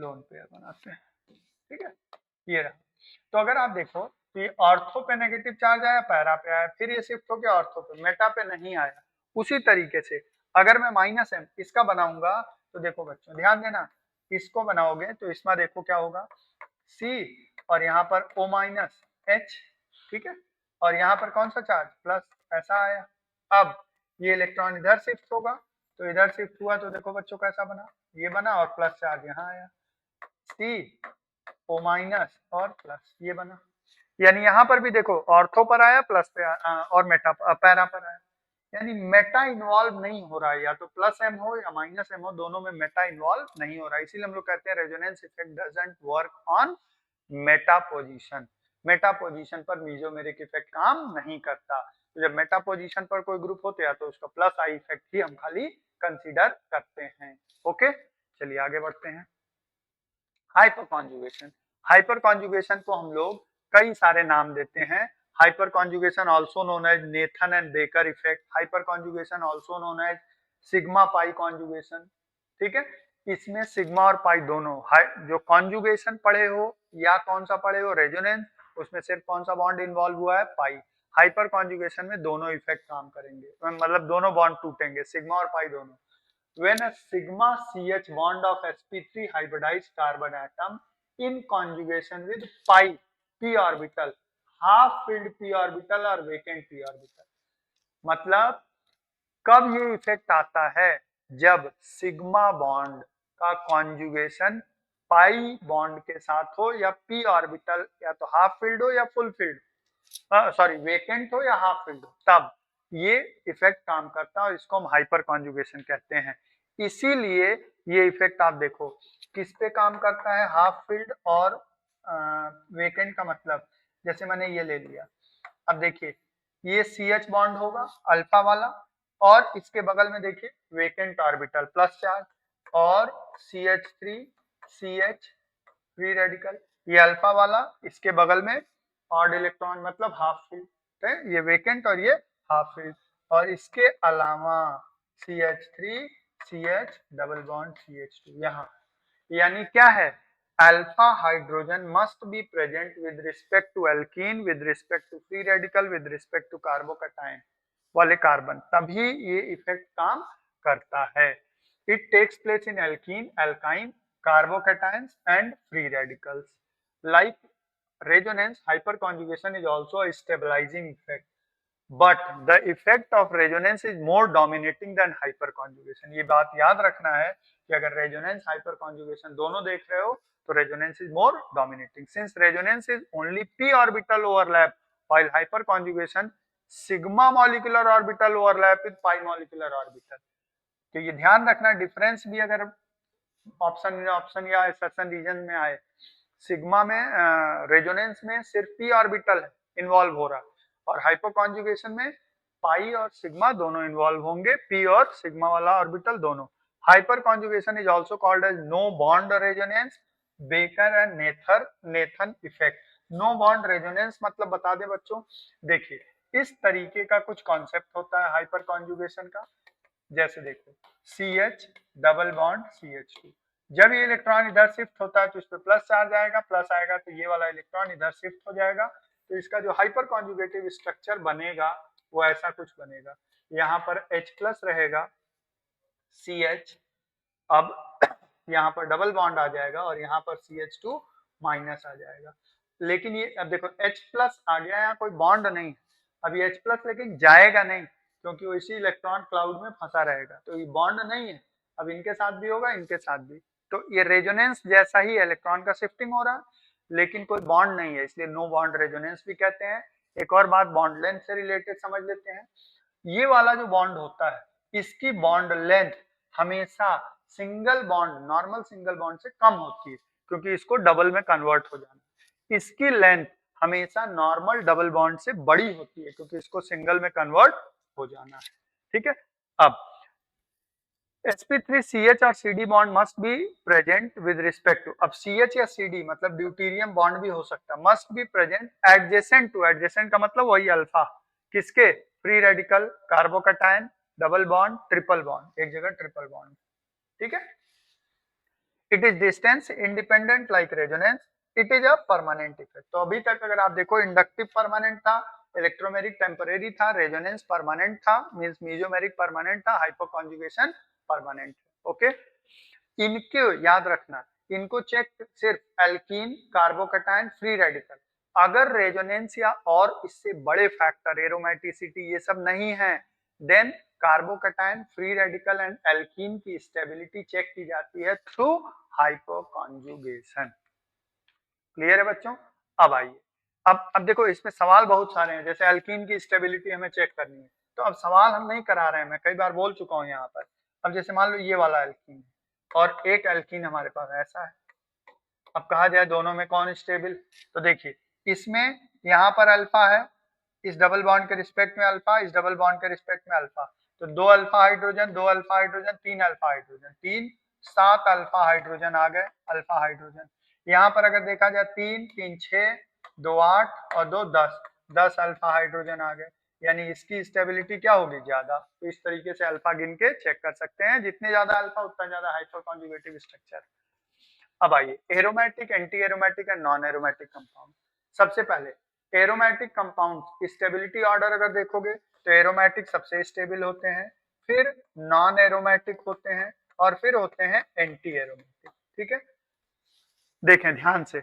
lone pair बनाते हैं, ठीक है। ये रहा, तो अगर आप देखो तो ये ऑर्थो पे नेगेटिव चार्ज आया, पैरा पे आया, फिर ये शिफ्ट हो गया ऑर्थो पे, मेटा पे नहीं आया। उसी तरीके से अगर मैं माइनस एम इसका बनाऊंगा तो देखो बच्चों ध्यान देना, इसको बनाओगे तो इसमें देखो क्या होगा, C और यहाँ पर O माइनस H, ठीक है, और यहाँ पर कौन सा चार्ज, प्लस, ऐसा आया। अब ये इलेक्ट्रॉन इधर शिफ्ट होगा तो इधर शिफ्ट हुआ तो देखो बच्चों कैसा बना, ये बना और प्लस चार्ज यहाँ आया, C O माइनस और प्लस, ये बना। यानी यहाँ पर भी देखो ऑर्थो पर आया प्लस पे और मेटा पैरा पर आया, यानी मेटा इन्वॉल्व नहीं हो रहा है, या तो प्लस एम हो या माइनस एम हो, दोनों में मेटा इन्वॉल्व नहीं हो रहा है। इसीलिए हम लोग कहते हैं resonance effect doesn't work on Meta position. Meta position पर मीजोमेरिक इफेक्ट काम नहीं करता। तो जब मेटा पोजीशन पर कोई ग्रुप होते हैं तो उसका प्लस आई इफेक्ट ही हम खाली कंसीडर करते हैं। ओके चलिए आगे बढ़ते हैं। हाइपर कॉन्जुगेशन, हाइपर कॉन्जुगेशन को हम लोग कई सारे नाम देते हैं। Hyperconjugation also known as Nathan and Baker effect, hyperconjugation also known as sigma pi conjugation, ठीक है। इसमें सिग्मा और पाई दोनों जो कॉन्जुगेशन पढ़े हो या कौन सा पढ़े हो रेजोनेंस, उसमें सिर्फ कौन सा बॉन्ड इन्वॉल्व हुआ है, पाई। हाइपर कॉन्जुगेशन में दोनों इफेक्ट काम करेंगे, मतलब दोनों बॉन्ड टूटेंगे, सिग्मा और पाई दोनों। When a sigma CH bond of sp3 hybridized carbon atom in conjugation with pi p orbital, half filled p orbital और vacant p orbital, मतलब कब ये इफेक्ट आता है, जब सिग्मा बॉन्ड का कॉन्जुगेशन पाई बॉन्ड के साथ हो या p ऑर्बिटल या तो हाफ फिल्ड हो या फुल फिल्ड, सॉरी वेकेंट हो या हाफ फिल्ड हो, तब ये इफेक्ट काम करता है और इसको हम हाइपर कॉन्जुगेशन कहते हैं। इसीलिए ये इफेक्ट आप देखो किस पे काम करता है, हाफ फिल्ड और वेकेंट का मतलब, जैसे मैंने ये ले लिया, अब देखिए ये CH बॉन्ड होगा अल्फा वाला और इसके बगल में देखिए वेकेंट ऑर्बिटल प्लस चार्ज और CH3 CH फ्री रेडिकल, ये अल्फा वाला, इसके बगल में ऑड इलेक्ट्रॉन मतलब हाफ फील्ड है, ये वेकेंट और ये हाफ फील्ड, और इसके अलावा CH3 CH double bond CH2 यहाँ, यानी क्या है, alpha hydrogen must be present with respect to alkene, with respect to free radical, with respect to carbocation वाले कार्बन, तभी ये इफेक्ट काम करता है। It takes place in alkene, alkyne, carbocations and free radicals. Like resonance, hyperconjugation is also a stabilizing effect, but the effect of resonance is more dominating than hyperconjugation. ये बात याद रखना है कि अगर resonance hyperconjugation दोनों देख रहे हो तो resonance is more dominating. Since resonance is only p orbital overlap, while hyperconjugation sigma molecular orbital overlap with pi molecular orbital. तो ये ध्यान रखना डिफरेंस भी अगर ऑप्शन या सेशन रीजन में आए, सिग्मा में रेजोनेंस में सिर्फ p ऑर्बिटल इन्वॉल्व हो रहा और हाइपोकॉन्जुगेशन में पाई और सिग्मा दोनों इन्वॉल्व होंगे, पी और सिग्मा वाला ऑर्बिटल दोनों। Hyperconjugation is also called as no bond resonance, Baker and Nathan effect. No bond resonance मतलब बता दें बच्चों, देखिए इस तरीके का कुछ कॉन्सेप्ट होता है हाइपर कॉन्जुगेशन का। जैसे देखो CH डबल बॉन्ड CH2, जब ये इलेक्ट्रॉन इधर शिफ्ट होता है तो इस पे प्लस चार्ज आएगा, प्लस आएगा तो ये वाला इलेक्ट्रॉन इधर शिफ्ट हो जाएगा, तो इसका जो हाइपर कॉन्जुगेटिव स्ट्रक्चर बनेगा वो ऐसा कुछ बनेगा। यहाँ पर H प्लस रहेगा CH, अब यहाँ पर डबल बॉन्ड आ जाएगा और यहाँ पर CH2 माइनस आ जाएगा। लेकिन ये अब देखो H प्लस आ गया, यहाँ कोई बॉन्ड नहीं है, अब ये H प्लस लेकिन जाएगा नहीं क्योंकि वो इसी इलेक्ट्रॉन क्लाउड में फंसा रहेगा, तो ये बॉन्ड नहीं है। अब इनके साथ भी होगा, इनके साथ भी, तो ये रेजोनेंस जैसा ही इलेक्ट्रॉन का शिफ्टिंग हो रहा है लेकिन कोई बॉन्ड नहीं है, इसलिए नो बॉन्ड रेजोनेंस भी कहते हैं। एक और बात बॉन्ड लेंथ से रिलेटेड समझ लेते हैं। ये वाला जो बॉन्ड होता है इसकी बॉन्ड लेंथ हमेशा single bond, normal single bond से कम होती है क्योंकि इसको डबल में कन्वर्ट हो जाना है। इसकी लेंथ हमेशा नॉर्मल डबल बॉन्ड से बड़ी होती है क्योंकि इसको सिंगल में कन्वर्ट हो जाना है। ठीक है, अब sp3CH और CD bond must be present with respect to, अब CH या CD मतलब ड्यूटेरियम बॉन्ड भी हो सकता है, must be present adjacent to, adjacent का मतलब वही अल्फा, किसके, free radical, carbocation, double bond, triple bond, एक जगह ट्रिपल बॉन्ड। ठीक है, it is distance independent like resonance, it is a permanent effect. तो अभी तक अगर आप देखो इंडक्टिव परमानेंट था, इलेक्ट्रोमेरिक टेम्परेरी था, रेजोनेंस परमानेंट था, मींस मीजोमेरिक परमानेंट था, हाइपर कॉन्जुगेशन परमानेंट। ओके, इनके याद रखना, इनको चेक सिर्फ एल्कीन, कार्बोकैटायन, फ्री रेडिकल, अगर रेजोनेंस या और इससे बड़े फैक्टर एरोमेटिसिटी ये सब नहीं है then carbocation, free radical and alkene की स्टेबिलिटी चेक की जाती है थ्रू हाइपर कॉन्जुगेशन। क्लियर है बच्चों? अब आइए, अब देखो इसमें सवाल बहुत सारे हैं, जैसे एल्कीन की स्टेबिलिटी हमें चेक करनी है, तो अब सवाल हम नहीं करा रहे हैं, मैं कई बार बोल चुका हूं यहाँ पर। अब जैसे मान लो ये वाला एल्कीन है और एक एल्कीन हमारे पास ऐसा है, अब कहा जाए दोनों में कौन स्टेबल, तो देखिए इसमें यहाँ पर अल्फा है, इस डबल बॉन्ड के रिस्पेक्ट में अल्फा, इस डबल बॉन्ड के रिस्पेक्ट में अल्फा, तो दो अल्फा हाइड्रोजन, दो अल्फा हाइड्रोजन, तीन अल्फा हाइड्रोजन, तीन सात अल्फा हाइड्रोजन आ गए, अल्फा हाइड्रोजन। यहाँ पर अगर देखा जाए तीन तीन छह, दो आठ और दो दस, 10 अल्फा हाइड्रोजन आ गए, यानी इसकी स्टेबिलिटी क्या होगी, ज्यादा। तो इस तरीके से अल्फा गिन के चेक कर सकते हैं, जितने ज्यादा अल्फा उतना ज्यादा हाइपर कॉन्जुगेटिव स्ट्रक्चर। अब आइए aromatic, anti aromatic and non aromatic compound. सबसे पहले एरोमेटिक कंपाउंड स्टेबिलिटी ऑर्डर अगर देखोगे तो एरोमेटिक सबसे स्टेबल होते हैं, फिर नॉन एरोमेटिक होते हैं और फिर होते हैं एंटी एरोमेटिक। ठीक है, देखें ध्यान से,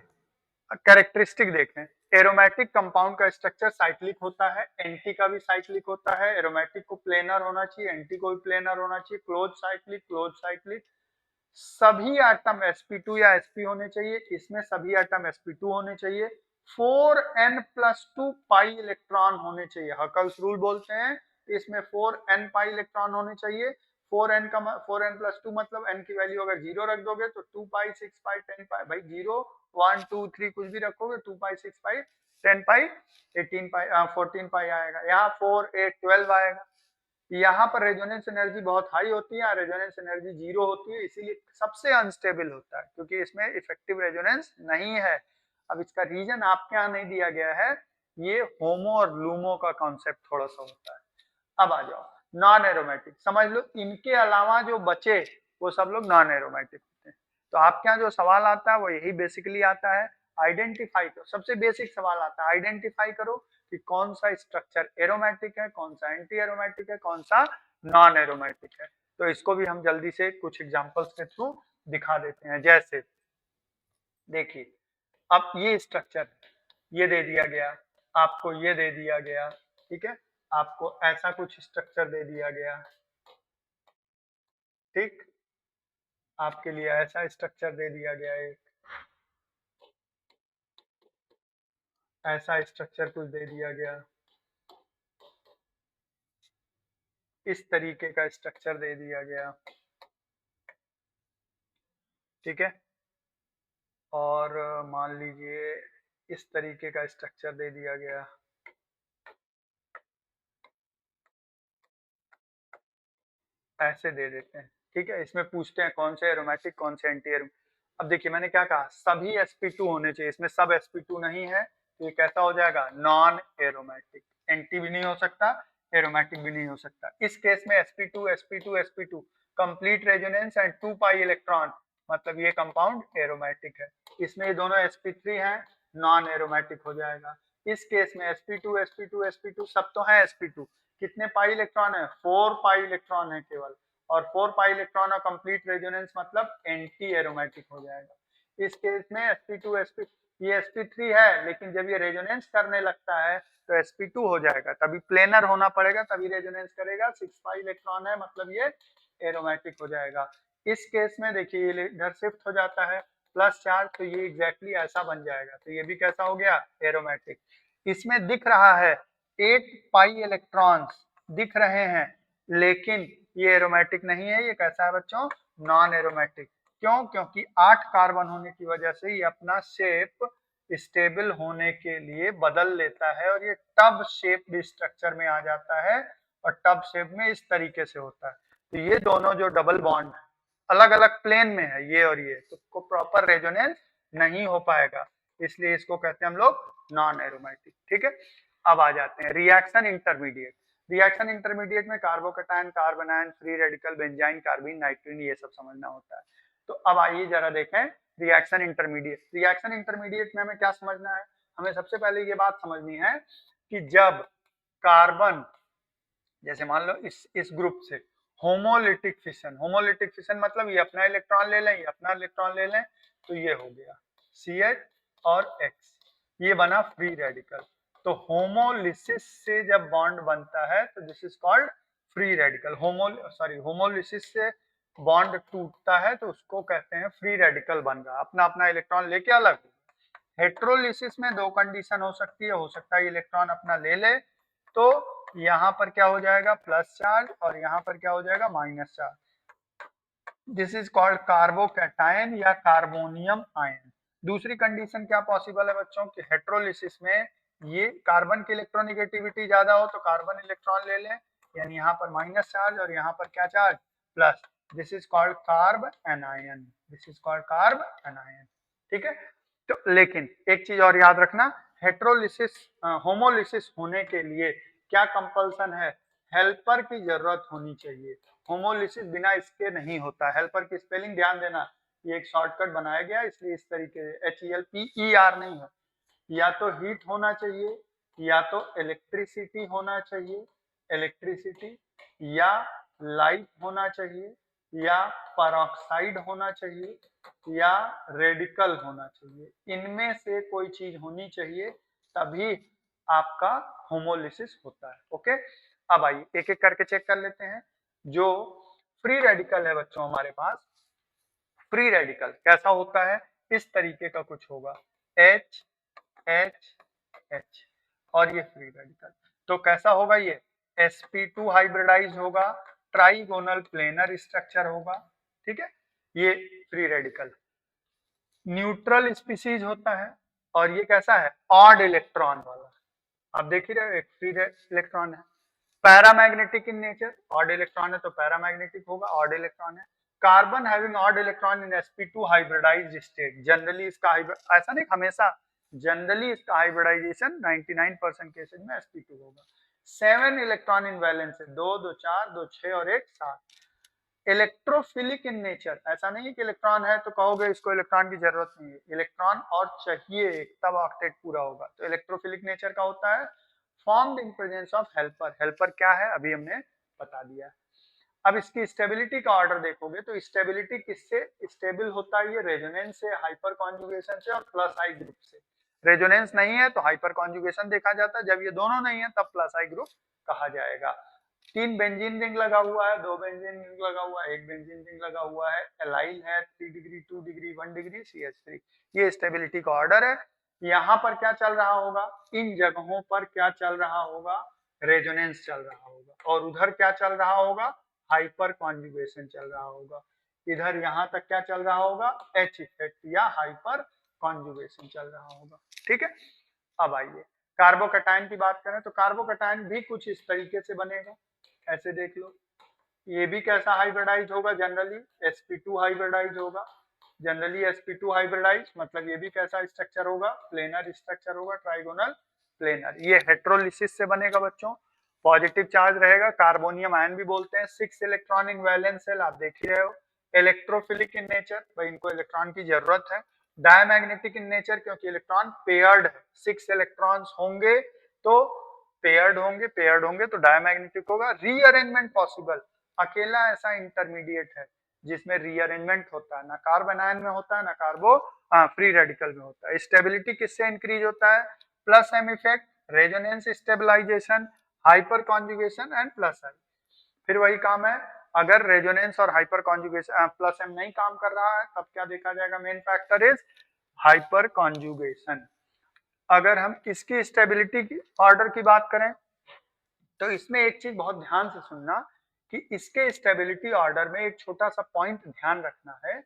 कैरेक्टरिस्टिक देखें, एरोमेटिक कंपाउंड का स्ट्रक्चर साइक्लिक होता है, एंटी का भी साइक्लिक होता है, एरोमेटिक को प्लेनर होना चाहिए, एंटी को भी प्लेनर होना चाहिए, क्लोज साइक्लिक, क्लोज साइक्लिक, सभी एटम sp2 या sp होने चाहिए, इसमें सभी एटम sp2 होने चाहिए, 4n+2 पाई इलेक्ट्रॉन होने चाहिए, हकल्स रूल बोलते हैं, इसमें 4n पाई इलेक्ट्रॉन होने चाहिए। 4n+2 मतलब n की वैल्यू अगर 0 रख दोगे तो 2 पाई 6 पाई 10 पाई, भाई 0 1 2 3 कुछ भी रखोगे 2 पाई 6 पाई 10 पाई 18 पाई 14 पाई आएगा, यहाँ 4 8 12 आएगा। यहाँ पर रेजोनेंस एनर्जी बहुत हाई होती है, रेजोनेंस एनर्जी 0 होती है, इसीलिए सबसे अनस्टेबल होता है क्योंकि इसमें इफेक्टिव रेजोनेंस नहीं है। अब इसका रीजन आपके यहाँ नहीं दिया गया है, ये होमो और लूमो का कॉन्सेप्ट थोड़ा सा होता है। अब आ जाओ नॉन एरोमेटिक, समझ लो इनके अलावा जो बचे वो सब लोग नॉन एरोमेटिक होते हैं। तो आपके यहाँ जो सवाल आता है वो यही बेसिकली आता है, आइडेंटिफाई करो, सबसे बेसिक सवाल आता है आइडेंटिफाई करो कि कौन सा स्ट्रक्चर एरोमेटिक है, कौन सा एंटी एरोमेटिक है, कौन सा नॉन एरोमेटिक है। तो इसको भी हम जल्दी से कुछ एग्जांपल्स के थ्रू दिखा देते हैं। जैसे देखिए, अब ये स्ट्रक्चर ये दे दिया गया, आपको ये दे दिया गया, ठीक है, आपको ऐसा कुछ स्ट्रक्चर दे दिया गया, ठीक, आपके लिए ऐसा स्ट्रक्चर दे दिया गया, एक ऐसा स्ट्रक्चर कुछ दे दिया गया, इस तरीके का स्ट्रक्चर दे दिया गया, ठीक है, और मान लीजिए इस तरीके का स्ट्रक्चर दे दिया गया, ऐसे दे देते हैं, ठीक है। इसमें पूछते हैं कौन से एरोमेटिक कौन से एंटी एरोमेटिक। अब देखिए मैंने क्या कहा, सभी sp2 होने चाहिए, इसमें सब sp2 नहीं है तो ये कैसा हो जाएगा, नॉन एरोमेटिक। एंटी भी नहीं हो सकता, एरोमेटिक भी नहीं हो सकता। इस केस में sp2 sp2 sp2 complete resonance and 2 pi electron, मतलब ये कंपाउंड एरोमेटिक है। इसमें ये दोनों sp3 हैं, नॉन एरोमेटिक हो जाएगा। इस केस में sp2 sp2 sp2 सब तो है sp2, कितने पाई इलेक्ट्रॉन है, 4 पाई इलेक्ट्रॉन है केवल, और 4 पाई इलेक्ट्रॉन और कंप्लीट रेजोनेंस मतलब एंटी एरोमेटिक हो जाएगा। इस केस में sp2 sp ये sp3 है, लेकिन जब ये रेजोनेंस करने लगता है तो sp2 हो जाएगा, तभी प्लेनर होना पड़ेगा तभी रेजोनेंस करेगा। 6 पाई इलेक्ट्रॉन है मतलब ये एरोमेटिक हो जाएगा। इस केस में देखिए ये इधर शिफ्ट हो जाता है प्लस चार्ज, तो ये एग्जैक्टली ऐसा बन जाएगा, तो ये भी कैसा हो गया, एरोमेटिक। इसमें दिख रहा है 8 पाई इलेक्ट्रॉन्स दिख रहे हैं, लेकिन ये एरोमेटिक नहीं है, ये कैसा है बच्चों, नॉन एरोमेटिक। क्यों, क्योंकि 8 कार्बन होने की वजह से ये अपना शेप स्टेबल होने के लिए बदल लेता है और ये टब शेप स्ट्रक्चर में आ जाता है, और टब शेप में इस तरीके से होता है। तो ये दोनों जो डबल बॉन्ड अलग अलग प्लेन में है, ये और ये, तो प्रॉपर रेजोनेंस नहीं हो पाएगा, इसलिए इसको कहते हैं हम लोग नॉन एरोमेटिक, ठीक है। अब आ जाते हैं रिएक्शन इंटरमीडिएट। रिएक्शन इंटरमीडिएट में carbocation, carbon ion, free radical, benzene, carbene, नाइट्रीन, ये सब समझना होता है। तो अब आइए जरा देखें रिएक्शन इंटरमीडिएट। रिएक्शन इंटरमीडिएट में हमें क्या समझना है, हमें सबसे पहले ये बात समझनी है कि जब कार्बन, जैसे मान लो इस ग्रुप से होमोलिटिक फिशन, होमोलिटिक फिशन मतलब ये अपना इलेक्ट्रॉन ले लें, ये अपना इलेक्ट्रॉन ले लें, तो ये हो गया CH और X, ये बना फ्री रेडिकल। तो होमोलिसिस से जब बॉन्ड बनता है तो this is called free radical. Homolysis से बॉन्ड टूटता है तो उसको कहते हैं फ्री रेडिकल बन रहा, अपना अपना इलेक्ट्रॉन लेके अलग। हेट्रोलिसिस में दो कंडीशन हो सकती है, हो सकता है इलेक्ट्रॉन अपना ले ले तो यहाँ पर क्या हो जाएगा, प्लस चार्ज, और यहाँ पर क्या हो जाएगा, minus charge. This is called carbocation या कार्बोनियम आयन। दूसरी कंडीशन क्या पॉसिबल है बच्चों कि हेट्रोलिसिस में ये कार्बन की इलेक्ट्रोनिगेटिविटी ज्यादा हो तो कार्बन इलेक्ट्रॉन ले लें, यानी यहाँ पर माइनस चार्ज और यहाँ पर क्या charge, plus. This is called carb anion, this is called carb anion, ठीक है। तो लेकिन एक चीज और याद रखना, हेट्रोलिसिस होमोलिसिस होने के लिए क्या कंपल्सन है, हेल्पर की जरूरत होनी चाहिए। होमोलिसिस बिना इसके नहीं होता। हेल्पर की स्पेलिंग ध्यान देना, ये एक शॉर्टकट बनाया गया इसलिए इस तरीके से HELPER नहीं है। या तो हीट होना चाहिए, या तो इलेक्ट्रिसिटी होना चाहिए, इलेक्ट्रिसिटी, या लाइट होना चाहिए, या परऑक्साइड होना चाहिए, या रेडिकल होना चाहिए। इनमें से कोई चीज होनी चाहिए, तभी आपका होमोलिसिस होता है। ओके, अब आइए एक एक करके चेक कर लेते हैं। जो फ्री रेडिकल है बच्चों हमारे पास, फ्री रेडिकल कैसा होता है, इस तरीके का कुछ होगा, H H H, और ये फ्री रेडिकल तो कैसा होगा, ये sp2 हाइब्रिडाइज होगा, ट्राइगोनल प्लेनर स्ट्रक्चर होगा, ठीक है। ये फ्री रेडिकल न्यूट्रल स्पीसीज होता है, और ये कैसा है, ऑड इलेक्ट्रॉन वाला। आप देख ही रहे, एक फ्री इलेक्ट्रॉन है। Paramagnetic in nature, odd electron है तो पैरामैग्नेटिक होगा, ऑड इलेक्ट्रॉन है। Carbon having odd electron in sp2 hybridised state, generally इसका ऐसा नहीं हमेशा, जनरली इसका हाइब्रिडाइजेशन 99% केसेस में sp2 होगा। 7 इलेक्ट्रॉन इन वैलेंस है, 2 2 4 2 6 और 1 7। इलेक्ट्रोफिलिक इन नेचर, ऐसा नहीं है कि इलेक्ट्रॉन है तो कहोगे इसको इलेक्ट्रॉन की जरूरत नहीं है, इलेक्ट्रॉन और चाहिए तब ऑक्टेट पूरा होगा, तो इलेक्ट्रोफिलिक नेचर का होता है। Formed in presence of helper, helper क्या है अभी हमने बता दिया। अब इसकी स्टेबिलिटी का ऑर्डर देखोगे तो स्टेबिलिटी किससे स्टेबल होता है, ये रेजोनेंस से, हाइपर कॉन्जुगेशन से और प्लस आई ग्रुप से। रेजोनेंस नहीं है तो हाइपर कॉन्जुगेशन देखा जाता है, जब ये दोनों नहीं है तब प्लस आई ग्रुप कहा जाएगा। 3 बेंजीन रिंग लगा हुआ है, 2 बेंजीन रिंग लगा हुआ है, 1 बेंजीन रिंग लगा हुआ है, एलाइल है, 3 डिग्री 2 डिग्री 1 डिग्री CH3, ये स्टेबिलिटी का ऑर्डर है। यहाँ पर क्या चल रहा होगा, इन जगहों पर क्या चल रहा होगा, रेजोनेंस चल रहा होगा, और उधर क्या चल रहा होगा, हाइपर कॉन्जुगेशन चल रहा होगा। इधर यहाँ तक क्या चल रहा होगा, H इफेक्ट या हाइपर कॉन्जुगेशन चल रहा होगा, ठीक है। अब आइए कार्बोकैटायन की बात करें तो कार्बोकैटायन भी कुछ इस तरीके से बनेगा, ऐसे देख लो, ये भी कैसा हाइब्रिडाइज होगा, जनरली sp2 हाइब्रिडाइज होगा। जनरली sp2 हाइब्रिडाइज मतलब ये भी कैसा स्ट्रक्चर होगा, प्लेनर स्ट्रक्चर होगा, ट्राइगोनल प्लेनर। ये हेट्रोलिसिस से बनेगा बच्चों। पॉजिटिव चार्ज रहेगा, कार्बोनियम आयन भी बोलते हैं। 6 इलेक्ट्रॉनिक वैलेंस सेल आप देख ही रहे हो। इलेक्ट्रोफिलिक इन नेचर, भाई इनको इलेक्ट्रॉन की जरूरत है। डायमैग्नेटिक इन नेचर क्योंकि इलेक्ट्रॉन पेयर्ड है, 6 इलेक्ट्रॉन्स होंगे तो पेयर्ड होंगे तो डायमैग्नेटिक होगा। रीअरेंजमेंट पॉसिबल, अकेला ऐसा इंटरमीडिएट है जिसमें रीअरेंजमेंट होता है, ना कार्बन आयन में होता है ना कार्बो फ्री रेडिकल में होता है। स्टेबिलिटी किससे इंक्रीज होता है, plus M effect, resonance stabilization, hyperconjugation and plus I. फिर वही काम है, अगर रेजोनेंस और हाइपर कॉन्जुगेशन प्लस एम नहीं काम कर रहा है तब क्या देखा जाएगा, main factor is hyper conjugation. अगर हम इसकी स्टेबिलिटी की ऑर्डर की बात करें तो इसमें एक चीज बहुत ध्यान से सुनना कि इसके स्टेबिलिटी ऑर्डर में एक छोटा सा पॉइंट ध्यान रखना है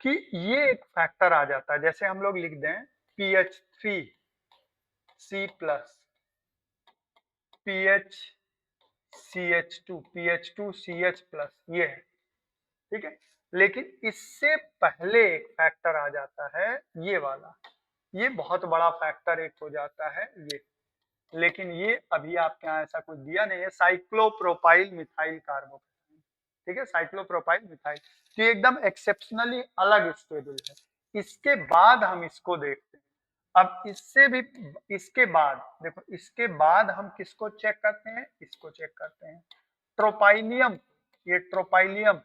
कि ये एक फैक्टर आ जाता है। जैसे हम लोग लिख दें PH3C+, PHCH2CH+, ये है, ठीक है। लेकिन इससे पहले एक फैक्टर आ जाता है ये वाला, ये बहुत बड़ा फैक्टर एक हो जाता है ये, लेकिन ये अभी आपके यहाँ ऐसा कुछ दिया नहीं है, साइक्लोप्रोपाइल मिथाइल कार्बोकेटाइन, ठीक है, साइक्लोप्रोपाइल मिथाइल। तो ये एकदम एक्सेप्शनली अलग स्टेबल है। इसके बाद हम इसको देखते हैं। अब इससे भी इसके बाद देखो, इसके बाद हम किसको चेक करते हैं, इसको चेक करते हैं, ट्रोपाइलियम। ये tropylium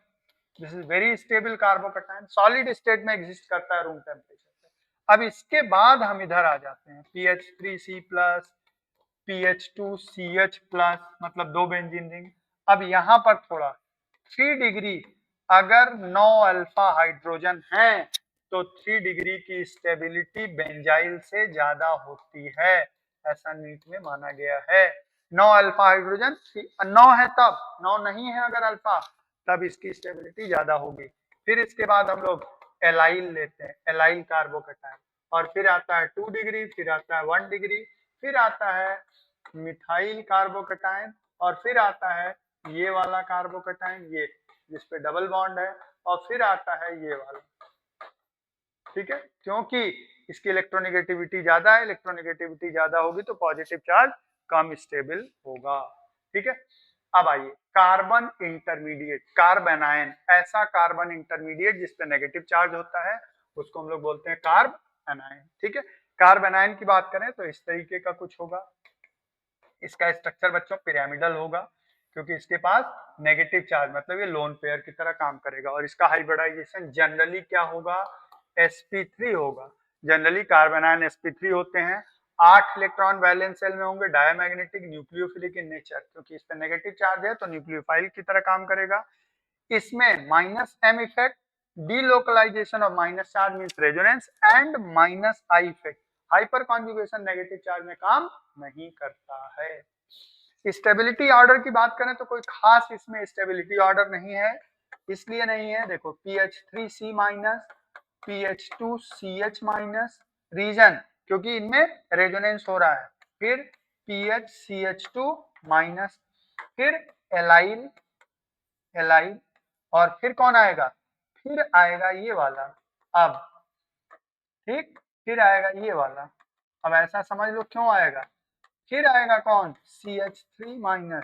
this is very stable carbocation, solid state में एग्जिस्ट करता है रूम टेम्परेचर पे। अब इसके बाद हम इधर आ जाते हैं PH3C+, PH2CH+, मतलब 2 बेंजीन रिंग। अब यहाँ पर थोड़ा 3 डिग्री, अगर 9 अल्फा हाइड्रोजन है तो 3 डिग्री की स्टेबिलिटी बेंजाइल से ज्यादा होती है, ऐसा नीट में माना गया है। 9 अल्फा हाइड्रोजन 9 है तब, 9 नहीं है अगर अल्फा, तब इसकी स्टेबिलिटी ज्यादा होगी। फिर इसके बाद हम लोग एलाइल लेते हैं, एलाइल कार्बोकेटाइन, और फिर आता है 2 डिग्री, फिर आता है 1 डिग्री, फिर आता है मिथाइल कार्बोकेटाइन, और फिर आता है ये वाला कार्बोकेटाइन, ये जिसपे डबल बॉन्ड है, और फिर आता है ये वाला, ठीक है, क्योंकि इसकी इलेक्ट्रोनेगेटिविटी ज्यादा है। इलेक्ट्रोनेगेटिविटी ज्यादा होगी तो पॉजिटिव चार्ज कम स्टेबल होगा, ठीक है। अब आइए कार्बन इंटरमीडिएट, कार्बन आयन, ऐसा कार्बन इंटरमीडिएट जिसपे नेगेटिव चार्ज होता है उसको हम लोग बोलते हैं कार्ब एनायन, ठीक है। कार्बन आयन की बात करें तो इस तरीके का कुछ होगा। इसका स्ट्रक्चर बच्चों पिरामिडल होगा क्योंकि इसके पास नेगेटिव चार्ज, मतलब ये लोन पेयर की तरह काम करेगा। और इसका हाइब्रिडाइजेशन जनरली क्या होगा, sp3 होगा। जनरली कार्बन आयन sp3 होते हैं। 8 इलेक्ट्रॉन वैलेंस सेल में होंगे, डायमैग्नेटिक, न्यूक्लियोफिलिक इन नेचर, क्योंकि इस पर नेगेटिव चार्ज है तो न्यूक्लियोफाइल की तरह काम करेगा। इसमें -m effect, delocalisation of minus charge means resonance, and -i effect, hyperconjugation negative charge में काम नहीं करता है। स्टेबिलिटी ऑर्डर की बात करें तो कोई खास इसमें स्टेबिलिटी ऑर्डर नहीं है। इसलिए नहीं है, देखो PH3C-, PH2CH-, रीजन क्योंकि इनमें रेजोनेंस हो रहा है। फिर PHCH2-, फिर एलाइल, एलाइल, और फिर कौन आएगा, फिर आएगा ये वाला। अब ठीक, फिर आएगा ये वाला। अब ऐसा समझ लो क्यों आएगा, फिर आएगा कौन, CH3-,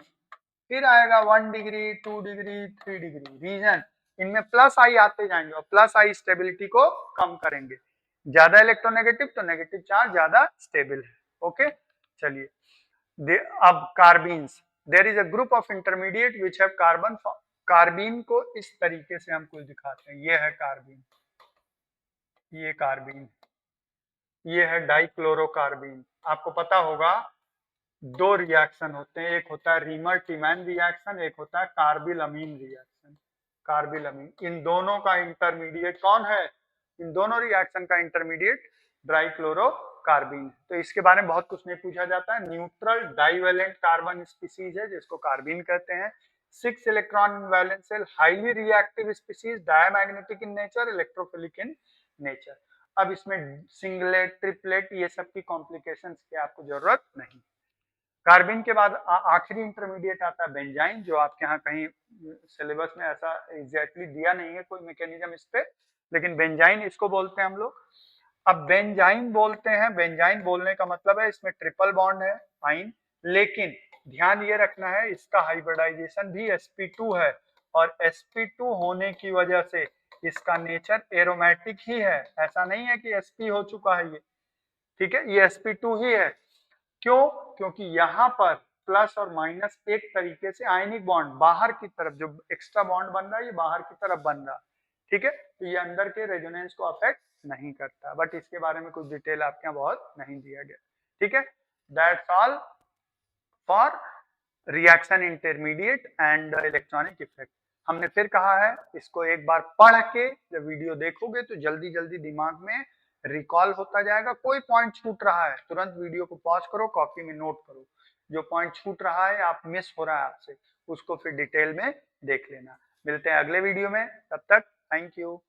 फिर आएगा 1 डिग्री, 2 डिग्री, 3 डिग्री, रीजन इनमें प्लस आई आते जाएंगे और प्लस आई स्टेबिलिटी को कम करेंगे। ज्यादा इलेक्ट्रोनेगेटिव तो नेगेटिव चार्ज ज्यादा स्टेबल है, ओके। चलिए अब carbenes, there is a group of intermediate which have carbon. Carbene को इस तरीके से हम कुछ दिखाते हैं, ये है कार्बीन, ये कार्बीन, ये है डाइक्लोरोकार्बीन। आपको पता होगा 2 रिएक्शन होते हैं, एक होता है रीमर टीमैन रिएक्शन, एक होता है कार्बिलअमीन रिएक्शन। कार्बिलअमीन, इन दोनों का इंटरमीडिएट कौन है, इन दोनों रिएक्शन का इंटरमीडिएट डाइक्लोरोकार्बीन। तो इसके बारे में बहुत कुछ नहीं पूछा जाता है। न्यूट्रल डाइवेलेंट कार्बन स्पीसीज है जिसको कार्बीन कहते हैं। 6 electron valence shell, highly reactive species, diamagnetic in nature, electrophilic in nature. अब इसमें सिंगलेट, ट्रिपलेट, ये सब की कॉम्प्लिकेशंस की आपको जरूरत नहीं। कार्बिन के बाद आखिरी इंटरमीडिएट आता है बेंजाइन, जो आपके यहाँ कहीं सिलेबस में ऐसा एग्जैक्टली दिया नहीं है कोई मैकेनिज्म इस पे, लेकिन बेंजाइन इसको बोलते हैं हम लोग। अब बेंजाइन बोलते हैं, बेंजाइन बोलने का मतलब है इसमें ट्रिपल बॉन्ड है फाइन, लेकिन ध्यान ये रखना है इसका हाइब्रिडाइजेशन भी sp2 है, और sp2 होने की वजह से इसका नेचर एरोमेटिक ही है, ऐसा नहीं है कि sp हो चुका है ये, ठीक है, ये sp2 ही है। क्यों? क्योंकि यहाँ पर प्लस और माइनस एक तरीके से आयनिक बॉन्ड बाहर की तरफ, जो एक्स्ट्रा बॉन्ड बन रहा है ये बाहर की तरफ बन रहा है, ठीक है, तो ये अंदर के रेजोनेंस को अफेक्ट नहीं करता, बट इसके बारे में कुछ डिटेल आपके यहाँ बहुत नहीं दिया गया, ठीक है। That's all for reaction intermediate and electronic effect. हमने फिर कहा है इसको एक बार पढ़ के जब वीडियो देखोगे तो जल्दी जल्दी दिमाग में रिकॉल होता जाएगा। कोई पॉइंट छूट रहा है तुरंत वीडियो को पॉज करो, कॉपी में नोट करो, जो पॉइंट छूट रहा है आप मिस हो रहा है आपसे उसको फिर डिटेल में देख लेना। मिलते हैं अगले वीडियो में, तब तक थैंक यू।